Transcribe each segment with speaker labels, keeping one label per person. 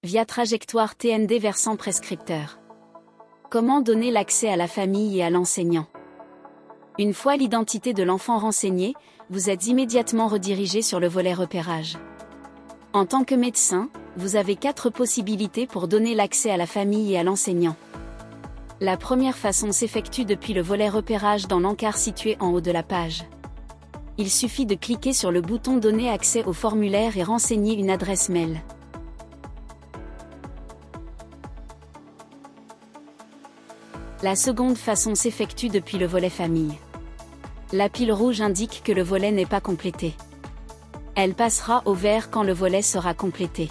Speaker 1: via trajectoire TND versant prescripteur. Comment donner l'accès à la famille et à l'enseignant? Une fois l'identité de l'enfant renseignée, vous êtes immédiatement redirigé sur le volet repérage. En tant que médecin, vous avez 4 possibilités pour donner l'accès à la famille et à l'enseignant. La première façon s'effectue depuis le volet repérage dans l'encart situé en haut de la page. Il suffit de cliquer sur le bouton Donner accès au formulaire et renseigner une adresse mail. La seconde façon s'effectue depuis le volet famille. La pile rouge indique que le volet n'est pas complété. Elle passera au vert quand le volet sera complété.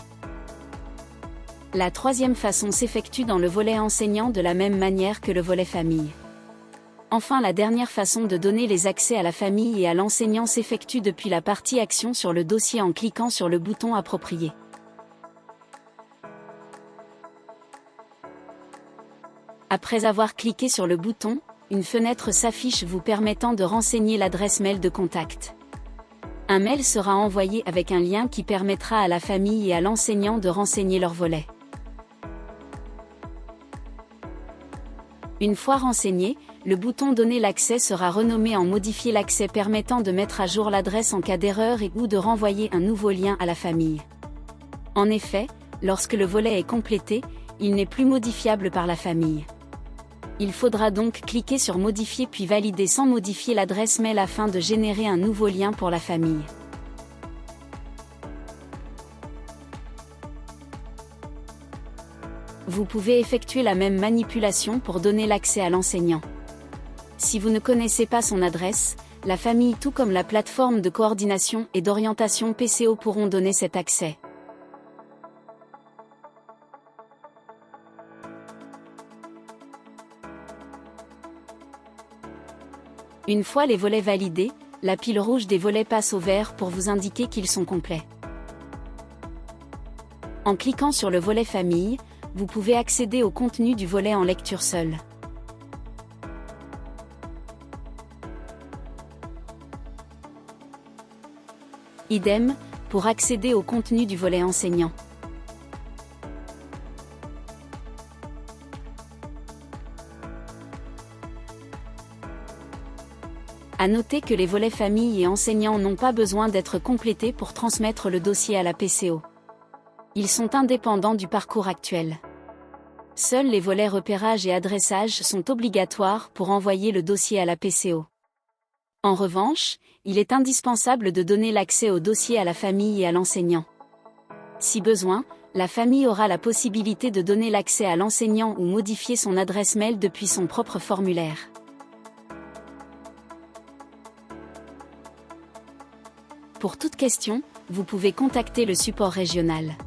Speaker 1: La troisième façon s'effectue dans le volet enseignant de la même manière que le volet famille. Enfin, la dernière façon de donner les accès à la famille et à l'enseignant s'effectue depuis la partie Action sur le dossier en cliquant sur le bouton approprié. Après avoir cliqué sur le bouton, une fenêtre s'affiche vous permettant de renseigner l'adresse mail de contact. Un mail sera envoyé avec un lien qui permettra à la famille et à l'enseignant de renseigner leur volet. Une fois renseigné, le bouton Donner l'accès sera renommé en Modifier l'accès permettant de mettre à jour l'adresse en cas d'erreur et ou de renvoyer un nouveau lien à la famille. En effet, lorsque le volet est complété, il n'est plus modifiable par la famille. Il faudra donc cliquer sur Modifier puis valider sans modifier l'adresse mail afin de générer un nouveau lien pour la famille. Vous pouvez effectuer la même manipulation pour donner l'accès à l'enseignant. Si vous ne connaissez pas son adresse, la famille tout comme la plateforme de coordination et d'orientation PCO pourront donner cet accès. Une fois les volets validés, la pile rouge des volets passe au vert pour vous indiquer qu'ils sont complets. En cliquant sur le volet famille, vous pouvez accéder au contenu du volet en lecture seule. Idem, pour accéder au contenu du volet enseignant. À noter que les volets famille et enseignants n'ont pas besoin d'être complétés pour transmettre le dossier à la PCO. Ils sont indépendants du parcours actuel. Seuls les volets repérage et adressage sont obligatoires pour envoyer le dossier à la PCO. En revanche, il est indispensable de donner l'accès au dossier à la famille et à l'enseignant. Si besoin, la famille aura la possibilité de donner l'accès à l'enseignant ou modifier son adresse mail depuis son propre formulaire. Pour toute question, vous pouvez contacter le support régional.